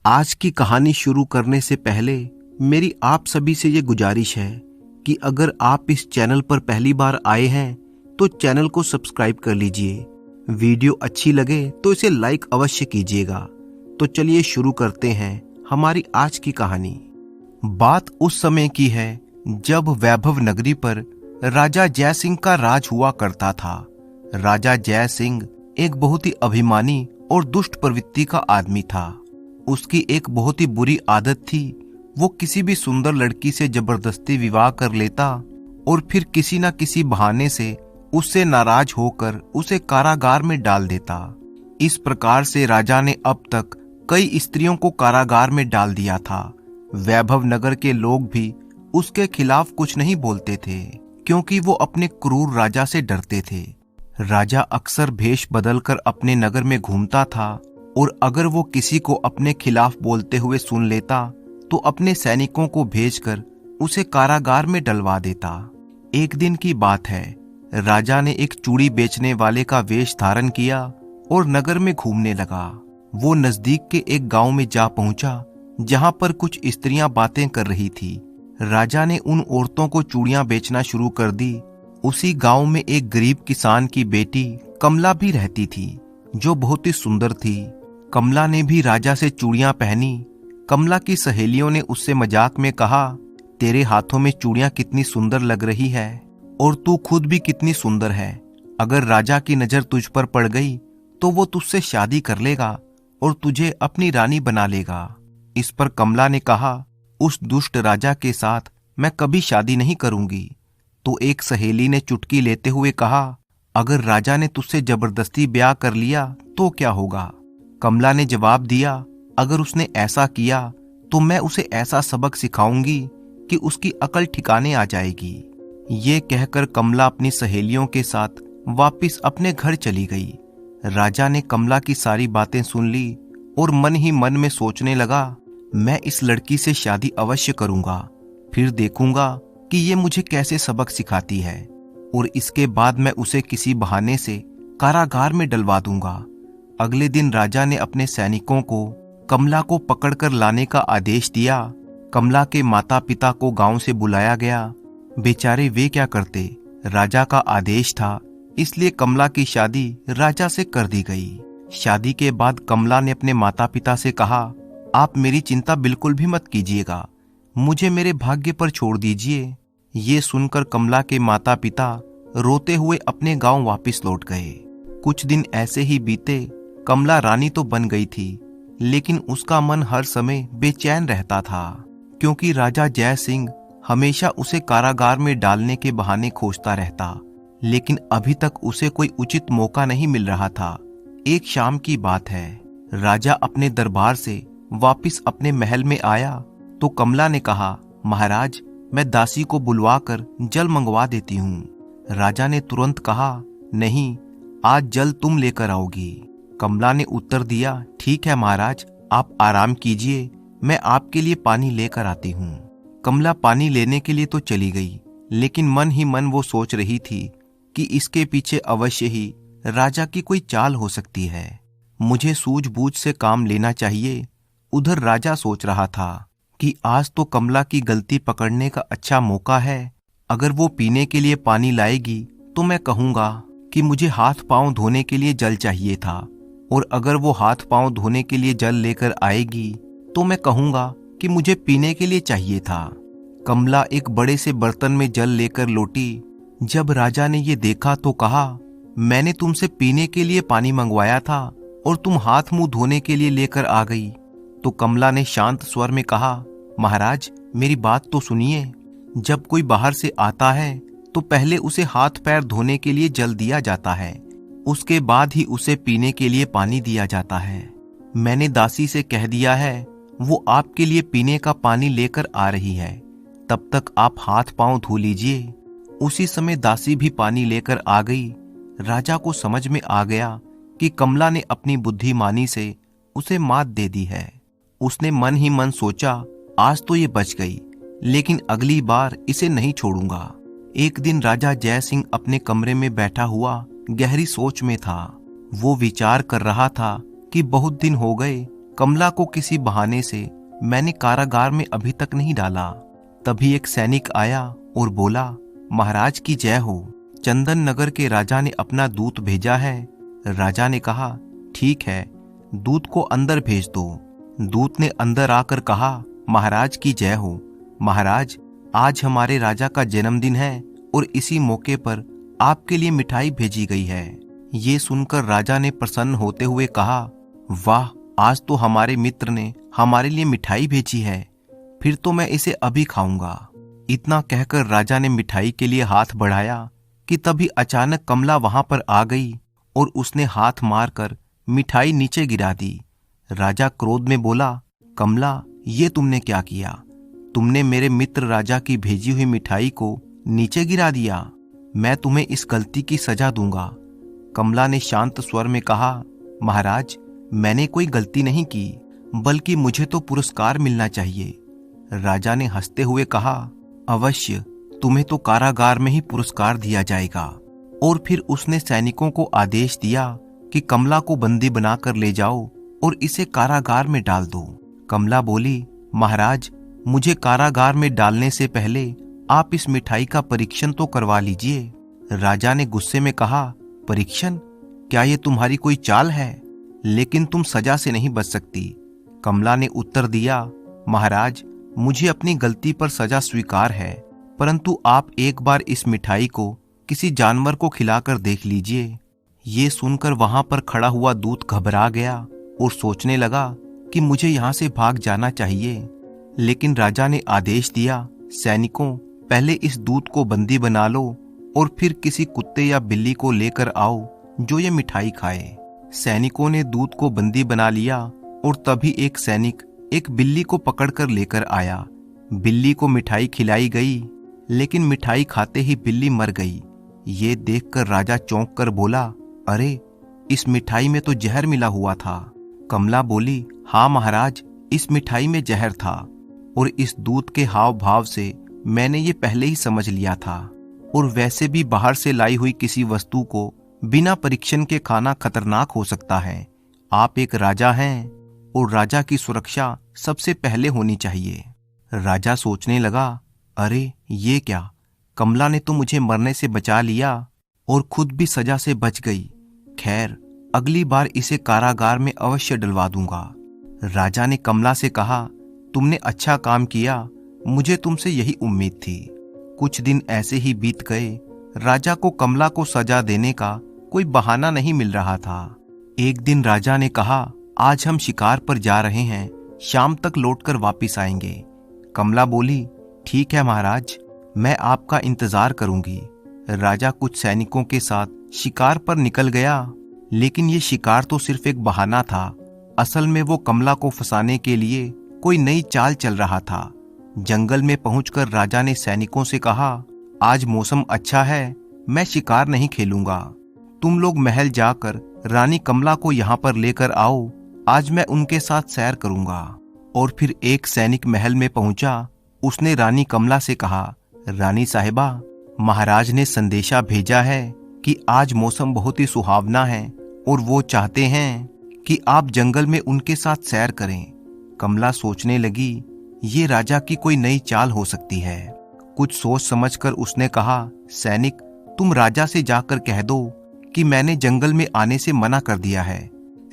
आज की कहानी शुरू करने से पहले मेरी आप सभी से ये गुजारिश है कि अगर आप इस चैनल पर पहली बार आए हैं तो चैनल को सब्सक्राइब कर लीजिए। वीडियो अच्छी लगे तो इसे लाइक अवश्य कीजिएगा। तो चलिए शुरू करते हैं हमारी आज की कहानी। बात उस समय की है जब वैभव नगरी पर राजा जय सिंह का राज हुआ करता था। राजा जय सिंह एक बहुत ही अभिमानी और दुष्ट प्रवृत्ति का आदमी था। उसकी एक बहुत ही बुरी आदत थी, वो किसी भी सुंदर लड़की से जबरदस्ती विवाह कर लेता और फिर किसी न किसी बहाने से उससे नाराज होकर उसे कारागार में डाल देता। इस प्रकार से राजा ने अब तक कई स्त्रियों को कारागार में डाल दिया था। वैभव नगर के लोग भी उसके खिलाफ कुछ नहीं बोलते थे क्योंकि वो अपने क्रूर राजा से डरते थे। राजा अक्सर भेष बदलकर अपने नगर में घूमता था और अगर वो किसी को अपने खिलाफ बोलते हुए सुन लेता तो अपने सैनिकों को भेजकर उसे कारागार में डलवा देता। एक दिन की बात है, राजा ने एक चूड़ी बेचने वाले का वेश धारण किया और नगर में घूमने लगा। वो नजदीक के एक गांव में जा पहुंचा जहां पर कुछ स्त्रियां बातें कर रही थी। राजा ने उन औरतों को चूड़ियां बेचना शुरू कर दी। उसी गांव में एक गरीब किसान की बेटी कमला भी रहती थी जो बहुत ही सुंदर थी। कमला ने भी राजा से चूड़ियां पहनी। कमला की सहेलियों ने उससे मजाक में कहा, तेरे हाथों में चूड़ियां कितनी सुंदर लग रही है और तू खुद भी कितनी सुंदर है। अगर राजा की नजर तुझ पर पड़ गई तो वो तुझसे शादी कर लेगा और तुझे अपनी रानी बना लेगा। इस पर कमला ने कहा, उस दुष्ट राजा के साथ मैं कभी शादी नहीं करूंगी। तो एक सहेली ने चुटकी लेते हुए कहा, अगर राजा ने तुझसे जबरदस्ती ब्याह कर लिया तो क्या होगा। कमला ने जवाब दिया, अगर उसने ऐसा किया तो मैं उसे ऐसा सबक सिखाऊंगी कि उसकी अकल ठिकाने आ जाएगी। ये कहकर कमला अपनी सहेलियों के साथ वापस अपने घर चली गई। राजा ने कमला की सारी बातें सुन ली और मन ही मन में सोचने लगा, मैं इस लड़की से शादी अवश्य करूंगा, फिर देखूंगा कि ये मुझे कैसे सबक सिखाती है और इसके बाद मैं उसे किसी बहाने से कारागार में डलवा दूंगा। अगले दिन राजा ने अपने सैनिकों को कमला को पकड़कर लाने का आदेश दिया। कमला के माता पिता को गांव से बुलाया गया। बेचारे वे क्या करते, राजा का आदेश था, इसलिए कमला की शादी राजा से कर दी गई। शादी के बाद कमला ने अपने माता पिता से कहा, आप मेरी चिंता बिल्कुल भी मत कीजिएगा, मुझे मेरे भाग्य पर छोड़ दीजिए। ये सुनकर कमला के माता पिता रोते हुए अपने गांव वापस लौट गए। कुछ दिन ऐसे ही बीते। कमला रानी तो बन गई थी, लेकिन उसका मन हर समय बेचैन रहता था क्योंकि राजा जय सिंह हमेशा उसे कारागार में डालने के बहाने खोजता रहता, लेकिन अभी तक उसे कोई उचित मौका नहीं मिल रहा था। एक शाम की बात है, राजा अपने दरबार से वापस अपने महल में आया तो कमला ने कहा, महाराज मैं दासी को बुलवाकर जल मंगवा देती हूँ। राजा ने तुरंत कहा, नहीं, आज जल तुम लेकर आओगी। कमला ने उत्तर दिया, ठीक है महाराज, आप आराम कीजिए, मैं आपके लिए पानी लेकर आती हूँ। कमला पानी लेने के लिए तो चली गई, लेकिन मन ही मन वो सोच रही थी कि इसके पीछे अवश्य ही राजा की कोई चाल हो सकती है, मुझे सूझबूझ से काम लेना चाहिए। उधर राजा सोच रहा था कि आज तो कमला की गलती पकड़ने का अच्छा मौका है। अगर वो पीने के लिए पानी लाएगी तो मैं कहूंगा कि मुझे हाथ पांव धोने के लिए जल चाहिए था, और अगर वो हाथ पांव धोने के लिए जल लेकर आएगी तो मैं कहूंगा कि मुझे पीने के लिए चाहिए था। कमला एक बड़े से बर्तन में जल लेकर लौटी। जब राजा ने ये देखा तो कहा, मैंने तुमसे पीने के लिए पानी मंगवाया था और तुम हाथ मुंह धोने के लिए लेकर आ गई। तो कमला ने शांत स्वर में कहा, महाराज मेरी बात तो सुनिए, जब कोई बाहर से आता है तो पहले उसे हाथ पैर धोने के लिए जल दिया जाता है, उसके बाद ही उसे पीने के लिए पानी दिया जाता है। मैंने दासी से कह दिया है, वो आपके लिए पीने का पानी लेकर आ रही है, तब तक आप हाथ पांव धो लीजिए। उसी समय दासी भी पानी लेकर आ गई। राजा को समझ में आ गया कि कमला ने अपनी बुद्धिमानी से उसे मात दे दी है। उसने मन ही मन सोचा, आज तो ये बच गई, लेकिन अगली बार इसे नहीं छोड़ूंगा। एक दिन राजा जय सिंह अपने कमरे में बैठा हुआ गहरी सोच में था। वो विचार कर रहा था कि बहुत दिन हो गए, कमला को किसी बहाने से मैंने कारागार में अभी तक नहीं डाला। तभी एक सैनिक आया और बोला, महाराज की जय हो, चंदन नगर के राजा ने अपना दूत भेजा है। राजा ने कहा, ठीक है, दूत को अंदर भेज दो। दूत ने अंदर आकर कहा, महाराज की जय हो, महाराज आज हमारे राजा का जन्मदिन है और इसी मौके पर आपके लिए मिठाई भेजी गई है। ये सुनकर राजा ने प्रसन्न होते हुए कहा, वाह, आज तो हमारे मित्र ने हमारे लिए मिठाई भेजी है, फिर तो मैं इसे अभी खाऊंगा। इतना कहकर राजा ने मिठाई के लिए हाथ बढ़ाया कि तभी अचानक कमला वहां पर आ गई और उसने हाथ मारकर मिठाई नीचे गिरा दी। राजा क्रोध में बोला, कमला, ये तुमने क्या किया? तुमने मेरे मित्र राजा की भेजी हुई मिठाई को नीचे गिरा दिया। मैं तुम्हें इस गलती की सजा दूंगा। कमला ने शांत स्वर में कहा, महाराज, मैंने कोई गलती नहीं की, बल्कि मुझे तो पुरस्कार मिलना चाहिए। राजा ने हंसते हुए कहा, अवश्य, तुम्हें तो कारागार में ही पुरस्कार दिया जाएगा। और फिर उसने सैनिकों को आदेश दिया कि कमला को बंदी बनाकर ले जाओ और इसे कारागार में डाल दो। कमला बोली, महाराज, मुझे कारागार में डालने से पहले आप इस मिठाई का परीक्षण तो करवा लीजिए। राजा ने गुस्से में कहा, परीक्षण? क्या ये तुम्हारी कोई चाल है? लेकिन तुम सजा से नहीं बच सकती। कमला ने उत्तर दिया, महाराज, मुझे अपनी गलती पर सजा स्वीकार है, परंतु आप एक बार इस मिठाई को किसी जानवर को खिलाकर देख लीजिए। ये सुनकर वहां पर खड़ा हुआ दूत घबरा गया और सोचने लगा कि मुझे यहां से भाग जाना चाहिए। लेकिन राजा ने आदेश दिया, सैनिकों, पहले इस दूत को बंदी बना लो और फिर किसी कुत्ते या बिल्ली को लेकर आओ जो ये मिठाई खाए। सैनिकों ने दूत को बंदी बना लिया और तभी एक सैनिक एक बिल्ली को पकड़कर लेकर आया। बिल्ली को मिठाई खिलाई गई, लेकिन मिठाई खाते ही बिल्ली मर गई। ये देखकर राजा चौंक कर बोला, अरे, इस मिठाई में तो जहर मिला हुआ था। कमला बोली, हाँ महाराज, इस मिठाई में जहर था और इस दूत के हाव भाव से मैंने ये पहले ही समझ लिया था। और वैसे भी बाहर से लाई हुई किसी वस्तु को बिना परीक्षण के खाना खतरनाक हो सकता है। आप एक राजा हैं और राजा की सुरक्षा सबसे पहले होनी चाहिए। राजा सोचने लगा, अरे ये क्या, कमला ने तो मुझे मरने से बचा लिया और खुद भी सजा से बच गई। खैर, अगली बार इसे कारागार में अवश्य डलवा दूंगा। राजा ने कमला से कहा, तुमने अच्छा काम किया, मुझे तुमसे यही उम्मीद थी। कुछ दिन ऐसे ही बीत गए। राजा को कमला को सजा देने का कोई बहाना नहीं मिल रहा था। एक दिन राजा ने कहा, आज हम शिकार पर जा रहे हैं, शाम तक लौटकर वापिस आएंगे। कमला बोली, ठीक है महाराज, मैं आपका इंतजार करूंगी। राजा कुछ सैनिकों के साथ शिकार पर निकल गया, लेकिन ये शिकार तो सिर्फ एक बहाना था। असल में वो कमला को फंसाने के लिए कोई नई चाल चल रहा था। जंगल में पहुंचकर राजा ने सैनिकों से कहा, आज मौसम अच्छा है, मैं शिकार नहीं खेलूंगा। तुम लोग महल जाकर रानी कमला को यहाँ पर लेकर आओ, आज मैं उनके साथ सैर करूंगा। और फिर एक सैनिक महल में पहुंचा। उसने रानी कमला से कहा, रानी साहिबा, महाराज ने संदेशा भेजा है कि आज मौसम बहुत ही सुहावना है और वो चाहते हैं कि आप जंगल में उनके साथ सैर करें। कमला सोचने लगी, ये राजा की कोई नई चाल हो सकती है। कुछ सोच समझकर उसने कहा, सैनिक, तुम राजा से जाकर कह दो कि मैंने जंगल में आने से मना कर दिया है।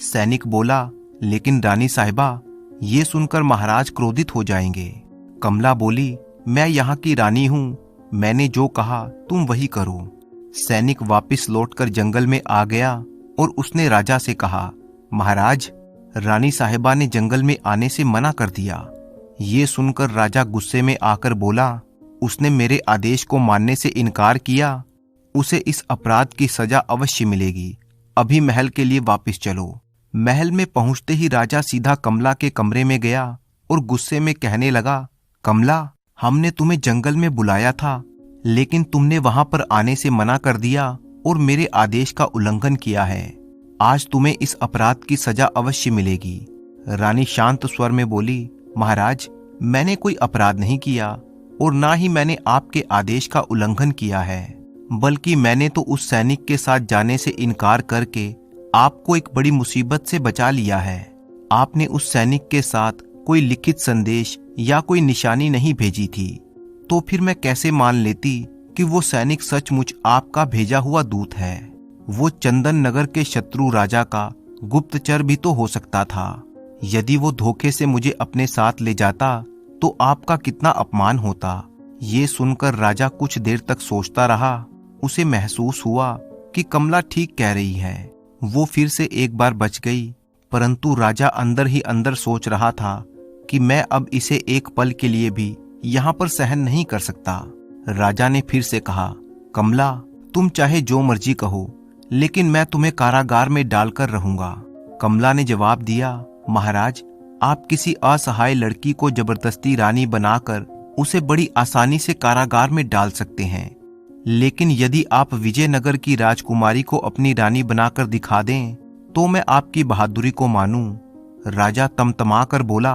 सैनिक बोला, लेकिन रानी साहिबा, ये सुनकर महाराज क्रोधित हो जाएंगे। कमला बोली, मैं यहाँ की रानी हूँ, मैंने जो कहा तुम वही करो। सैनिक वापस लौटकर जंगल में आ गया और उसने राजा से कहा, महाराज, रानी साहिबा ने जंगल में आने से मना कर दिया। ये सुनकर राजा गुस्से में आकर बोला, उसने मेरे आदेश को मानने से इनकार किया, उसे इस अपराध की सजा अवश्य मिलेगी। अभी महल के लिए वापस चलो। महल में पहुंचते ही राजा सीधा कमला के कमरे में गया और गुस्से में कहने लगा, कमला, हमने तुम्हें जंगल में बुलाया था, लेकिन तुमने वहां पर आने से मना कर दिया और मेरे आदेश का उल्लंघन किया है। आज तुम्हें इस अपराध की सजा अवश्य मिलेगी। रानी शांत स्वर में बोली, महाराज, मैंने कोई अपराध नहीं किया और ना ही मैंने आपके आदेश का उल्लंघन किया है, बल्कि मैंने तो उस सैनिक के साथ जाने से इनकार करके आपको एक बड़ी मुसीबत से बचा लिया है। आपने उस सैनिक के साथ कोई लिखित संदेश या कोई निशानी नहीं भेजी थी, तो फिर मैं कैसे मान लेती कि वो सैनिक सचमुच आपका भेजा हुआ दूत है। वो चंदन नगर के शत्रु राजा का गुप्तचर भी तो हो सकता था। यदि वो धोखे से मुझे अपने साथ ले जाता तो आपका कितना अपमान होता। ये सुनकर राजा कुछ देर तक सोचता रहा। उसे महसूस हुआ कि कमला ठीक कह रही है। वो फिर से एक बार बच गई, परंतु राजा अंदर ही अंदर सोच रहा था कि मैं अब इसे एक पल के लिए भी यहाँ पर सहन नहीं कर सकता। राजा ने फिर से कहा, कमला, तुम चाहे जो मर्जी कहो, लेकिन मैं तुम्हें कारागार में डालकर रहूंगा। कमला ने जवाब दिया, महाराज, आप किसी असहाय लड़की को जबरदस्ती रानी बनाकर उसे बड़ी आसानी से कारागार में डाल सकते हैं, लेकिन यदि आप विजयनगर की राजकुमारी को अपनी रानी बनाकर दिखा दें तो मैं आपकी बहादुरी को मानूं। राजा तमतमा कर बोला,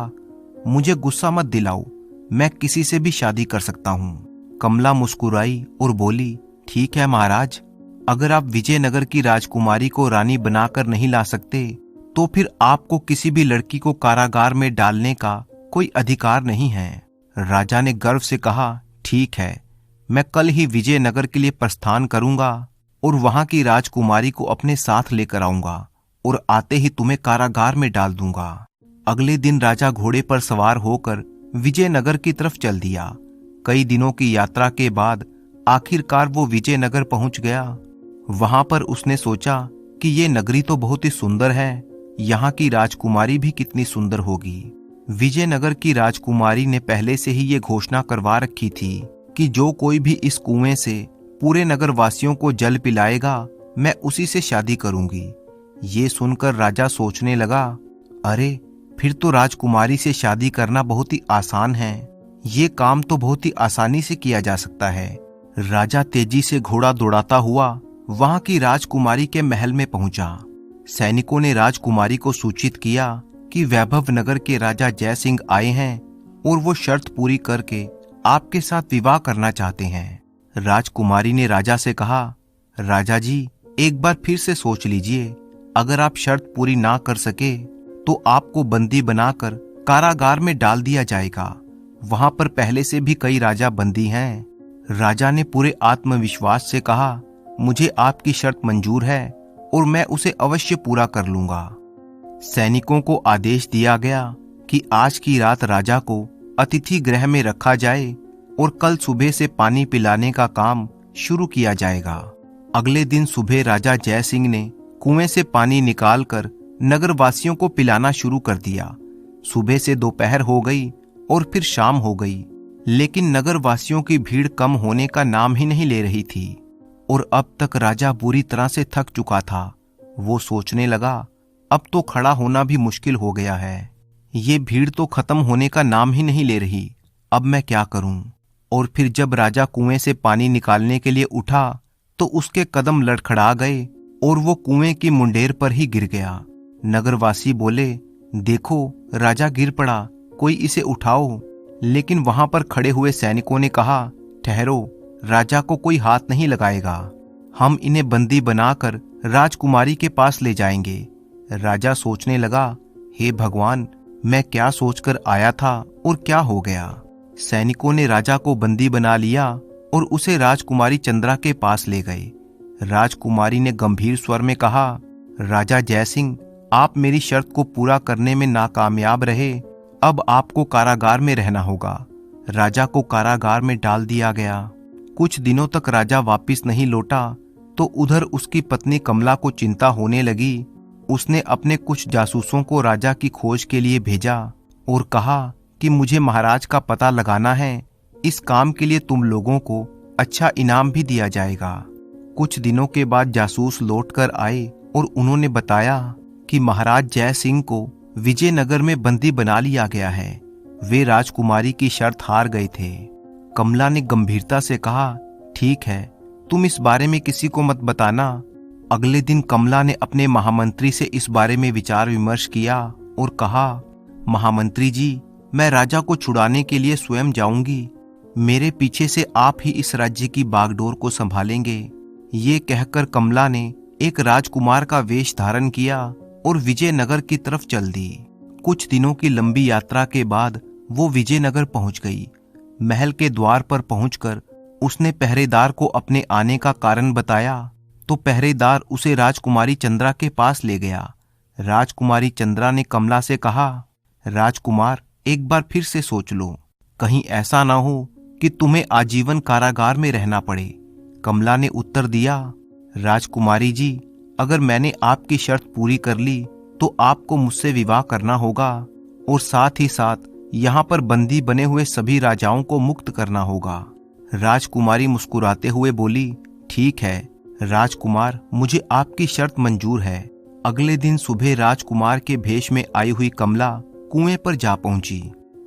मुझे गुस्सा मत दिलाओ, मैं किसी से भी शादी कर सकता हूँ। कमला मुस्कुराई और बोली, ठीक है महाराज, अगर आप विजयनगर की राजकुमारी को रानी बनाकर नहीं ला सकते तो फिर आपको किसी भी लड़की को कारागार में डालने का कोई अधिकार नहीं है। राजा ने गर्व से कहा, ठीक है, मैं कल ही विजयनगर के लिए प्रस्थान करूंगा और वहां की राजकुमारी को अपने साथ लेकर आऊंगा और आते ही तुम्हें कारागार में डाल दूंगा। अगले दिन राजा घोड़े पर सवार होकर विजयनगर की तरफ चल दिया। कई दिनों की यात्रा के बाद आखिरकार वो विजयनगर पहुंच गया। वहां पर उसने सोचा कि ये नगरी तो बहुत ही सुंदर है, यहाँ की राजकुमारी भी कितनी सुंदर होगी। विजयनगर की राजकुमारी ने पहले से ही ये घोषणा करवा रखी थी कि जो कोई भी इस कुएं से पूरे नगर वासियों को जल पिलाएगा, मैं उसी से शादी करूंगी। ये सुनकर राजा सोचने लगा, अरे फिर तो राजकुमारी से शादी करना बहुत ही आसान है, ये काम तो बहुत ही आसानी से किया जा सकता है। राजा तेजी से घोड़ा दौड़ाता हुआ वहां की राजकुमारी के महल में पहुंचा। सैनिकों ने राजकुमारी को सूचित किया कि वैभव नगर के राजा जय सिंह आए हैं और वो शर्त पूरी करके आपके साथ विवाह करना चाहते हैं। राजकुमारी ने राजा से कहा, राजा जी, एक बार फिर से सोच लीजिए, अगर आप शर्त पूरी ना कर सके तो आपको बंदी बनाकर कारागार में डाल दिया जाएगा। वहां पर पहले से भी कई राजा बंदी हैं। राजा ने पूरे आत्मविश्वास से कहा, मुझे आपकी शर्त मंजूर है और मैं उसे अवश्य पूरा कर लूंगा। सैनिकों को आदेश दिया गया कि आज की रात राजा को अतिथि गृह में रखा जाए और कल सुबह से पानी पिलाने का काम शुरू किया जाएगा। अगले दिन सुबह राजा जय सिंह ने कुएं से पानी निकालकर नगरवासियों को पिलाना शुरू कर दिया। सुबह से दोपहर हो गई और फिर शाम हो गई, लेकिन नगरवासियों की भीड़ कम होने का नाम ही नहीं ले रही थी और अब तक राजा बुरी तरह से थक चुका था। वो सोचने लगा, अब तो खड़ा होना भी मुश्किल हो गया है, ये भीड़ तो खत्म होने का नाम ही नहीं ले रही, अब मैं क्या करूं। और फिर जब राजा कुएं से पानी निकालने के लिए उठा तो उसके कदम लड़खड़ा गए और वो कुएं की मुंडेर पर ही गिर गया। नगरवासी बोले, देखो राजा गिर पड़ा, कोई इसे उठाओ। लेकिन वहां पर खड़े हुए सैनिकों ने कहा, ठहरो, राजा को कोई हाथ नहीं लगाएगा, हम इन्हें बंदी बनाकर राजकुमारी के पास ले जाएंगे। राजा सोचने लगा, हे भगवान, मैं क्या सोचकर आया था और क्या हो गया। सैनिकों ने राजा को बंदी बना लिया और उसे राजकुमारी चंद्रा के पास ले गए। राजकुमारी ने गंभीर स्वर में कहा, राजा जय सिंह, आप मेरी शर्त को पूरा करने में नाकामयाब रहे, अब आपको कारागार में रहना होगा। राजा को कारागार में डाल दिया गया। कुछ दिनों तक राजा वापिस नहीं लौटा तो उधर उसकी पत्नी कमला को चिंता होने लगी। उसने अपने कुछ जासूसों को राजा की खोज के लिए भेजा और कहा कि मुझे महाराज का पता लगाना है, इस काम के लिए तुम लोगों को अच्छा इनाम भी दिया जाएगा। कुछ दिनों के बाद जासूस लौटकर आए और उन्होंने बताया कि महाराज जय सिंह को विजयनगर में बंदी बना लिया गया है। वे राजकुमारी की शर्त हार गए थे। कमला ने गंभीरता से कहा, ठीक है, तुम इस बारे में किसी को मत बताना। अगले दिन कमला ने अपने महामंत्री से इस बारे में विचार विमर्श किया और कहा, महामंत्री जी, मैं राजा को छुड़ाने के लिए स्वयं जाऊंगी, मेरे पीछे से आप ही इस राज्य की बागडोर को संभालेंगे। ये कहकर कमला ने एक राजकुमार का वेश धारण किया और विजयनगर की तरफ चल दी। कुछ दिनों की लंबी यात्रा के बाद वो विजयनगर पहुंच गई। महल के द्वार पर पहुंचकर उसने पहरेदार को अपने आने का कारण बताया तो पहरेदार उसे राजकुमारी चंद्रा के पास ले गया। राजकुमारी चंद्रा ने कमला से कहा, राजकुमार, एक बार फिर से सोच लो, कहीं ऐसा ना हो कि तुम्हें आजीवन कारागार में रहना पड़े। कमला ने उत्तर दिया, राजकुमारी जी, अगर मैंने आपकी शर्त पूरी कर ली तो आपको मुझसे विवाह करना होगा और साथ ही साथ यहाँ पर बंदी बने हुए सभी राजाओं को मुक्त करना होगा। राजकुमारी मुस्कुराते हुए बोली, ठीक है राजकुमार, मुझे आपकी शर्त मंजूर है। अगले दिन सुबह राजकुमार के भेष में आई हुई कमला कुएं पर जा पहुंची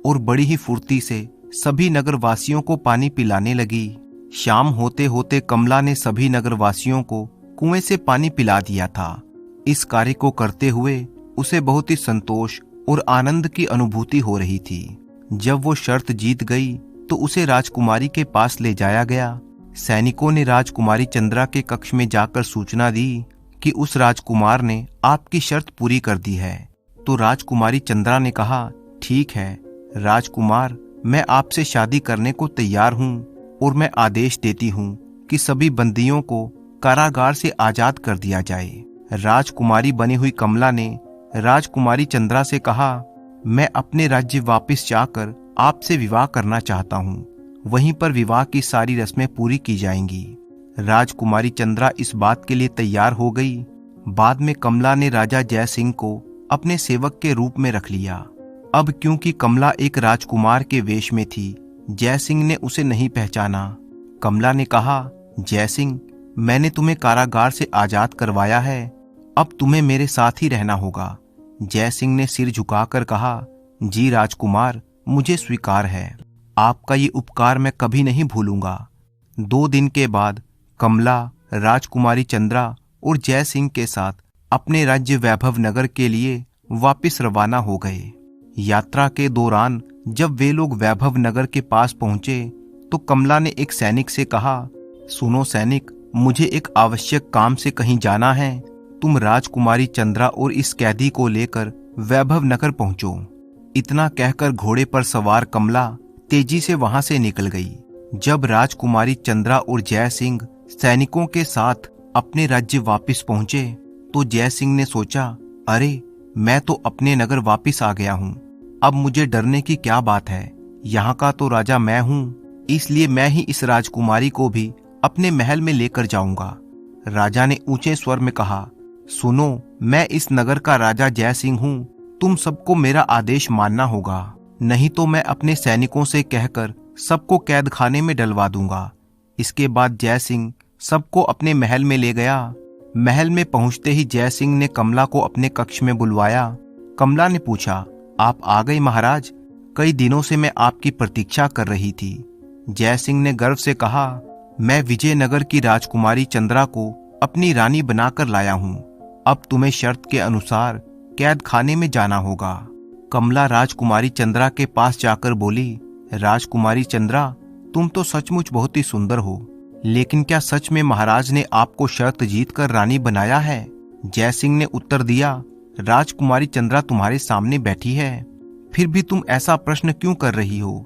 और बड़ी ही फुर्ती से सभी नगरवासियों को पानी पिलाने लगी। शाम होते होते कमला ने सभी नगरवासियों को कुएं से पानी पिला दिया था। इस कार्य को करते हुए उसे बहुत ही संतोष और आनंद की अनुभूति हो रही थी। जब वो शर्त जीत गई तो उसे राजकुमारी के पास ले जाया गया। सैनिकों ने राजकुमारी चंद्रा के कक्ष में जाकर सूचना दी कि उस राजकुमार ने आपकी शर्त पूरी कर दी है। तो राजकुमारी चंद्रा ने कहा, ठीक है राजकुमार, मैं आपसे शादी करने को तैयार हूँ और मैं आदेश देती हूँ कि सभी बंदियों को कारागार से आजाद कर दिया जाए। राजकुमारी बनी हुई कमला ने राजकुमारी चंद्रा से कहा, मैं अपने राज्य वापस जाकर आपसे विवाह करना चाहता हूँ। वहीं पर विवाह की सारी रस्में पूरी की जाएंगी। राजकुमारी चंद्रा इस बात के लिए तैयार हो गई। बाद में कमला ने राजा जय सिंह को अपने सेवक के रूप में रख लिया। अब क्योंकि कमला एक राजकुमार के वेश में थी, जय सिंह ने उसे नहीं पहचाना। कमला ने कहा, जय सिंह, मैंने तुम्हें कारागार से आजाद करवाया है, अब तुम्हें मेरे साथ ही रहना होगा। जय सिंह ने सिर झुकाकर कहा, जी राजकुमार, मुझे स्वीकार है, आपका ये उपकार मैं कभी नहीं भूलूंगा। 2 दिन के बाद कमला, राजकुमारी चंद्रा और जय सिंह के साथ अपने राज्य वैभव नगर के लिए वापस रवाना हो गए। यात्रा के दौरान जब वे लोग वैभव नगर के पास पहुंचे तो कमला ने एक सैनिक से कहा, सुनो सैनिक, मुझे एक आवश्यक काम से कहीं जाना है, तुम राजकुमारी चंद्रा और इस कैदी को लेकर वैभव नगर पहुंचो। इतना कहकर घोड़े पर सवार कमला तेजी से वहां से निकल गई। जब राजकुमारी चंद्रा और जय सिंह सैनिकों के साथ अपने राज्य वापस पहुंचे तो जय सिंह ने सोचा, अरे मैं तो अपने नगर वापस आ गया हूँ, अब मुझे डरने की क्या बात है, यहाँ का तो राजा मैं हूँ, इसलिए मैं ही इस राजकुमारी को भी अपने महल में लेकर जाऊंगा। राजा ने ऊंचे स्वर में कहा, सुनो, मैं इस नगर का राजा जय सिंह हूँ, तुम सबको मेरा आदेश मानना होगा, नहीं तो मैं अपने सैनिकों से कहकर सबको कैद खाने में डलवा दूंगा। इसके बाद जय सिंह सबको अपने महल में ले गया। महल में पहुंचते ही जय सिंह ने कमला को अपने कक्ष में बुलवाया। कमला ने पूछा, आप आ गए महाराज, कई दिनों से मैं आपकी प्रतीक्षा कर रही थी। जय सिंह ने गर्व से कहा, मैं विजयनगर की राजकुमारी चंद्रा को अपनी रानी बनाकर लाया हूँ, अब तुम्हें शर्त के अनुसार कैद खाने में जाना होगा। कमला राजकुमारी चंद्रा के पास जाकर बोली, राजकुमारी चंद्रा, तुम तो सचमुच बहुत ही सुंदर हो, लेकिन क्या सच में महाराज ने आपको शर्त जीतकर रानी बनाया है? जय सिंह ने उत्तर दिया, राजकुमारी चंद्रा तुम्हारे सामने बैठी है, फिर भी तुम ऐसा प्रश्न क्यों कर रही हो?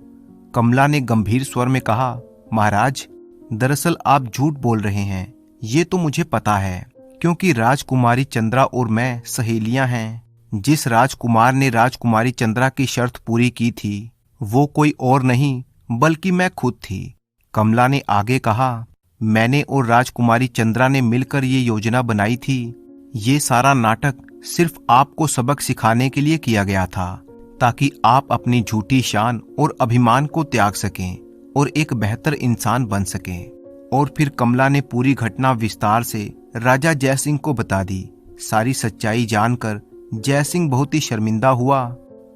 कमला ने गंभीर स्वर में कहा, महाराज, दरअसल आप झूठ बोल रहे हैं, ये तो मुझे पता है, क्योंकि राजकुमारी चंद्रा और मैं सहेलियां हैं। जिस राजकुमार ने राजकुमारी चंद्रा की शर्त पूरी की थी वो कोई और नहीं बल्कि मैं खुद थी। कमला ने आगे कहा, मैंने और राजकुमारी चंद्रा ने मिलकर ये योजना बनाई थी। ये सारा नाटक सिर्फ आपको सबक सिखाने के लिए किया गया था, ताकि आप अपनी झूठी शान और अभिमान को त्याग सकें और एक बेहतर इंसान बन सकें। और फिर कमला ने पूरी घटना विस्तार से राजा जय सिंह को बता दी। सारी सच्चाई जानकर जय सिंह बहुत ही शर्मिंदा हुआ।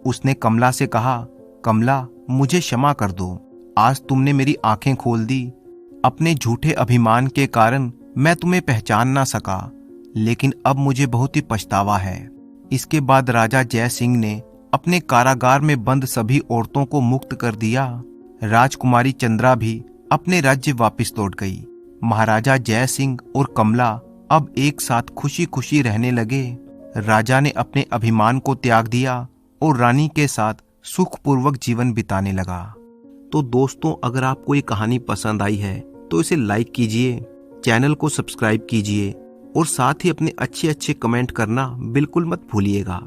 उसने कमला से कहा, कमला, मुझे क्षमा कर दो, आज तुमने मेरी आंखें खोल दी। अपने झूठे अभिमान के कारण मैं तुम्हें पहचान ना सका, लेकिन अब मुझे बहुत ही पछतावा है। इसके बाद राजा जय सिंह ने अपने कारागार में बंद सभी औरतों को मुक्त कर दिया। राजकुमारी चंद्रा भी अपने राज्य वापस लौट गई। महाराजा जय सिंह और कमला अब एक साथ खुशी खुशी रहने लगे। राजा ने अपने अभिमान को त्याग दिया और रानी के साथ सुखपूर्वक जीवन बिताने लगा। तो दोस्तों, अगर आपको ये कहानी पसंद आई है तो इसे लाइक कीजिए, चैनल को सब्सक्राइब कीजिए और साथ ही अपने अच्छे अच्छे कमेंट करना बिल्कुल मत भूलिएगा।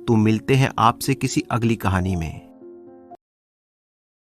तो मिलते हैं आपसे किसी अगली कहानी में।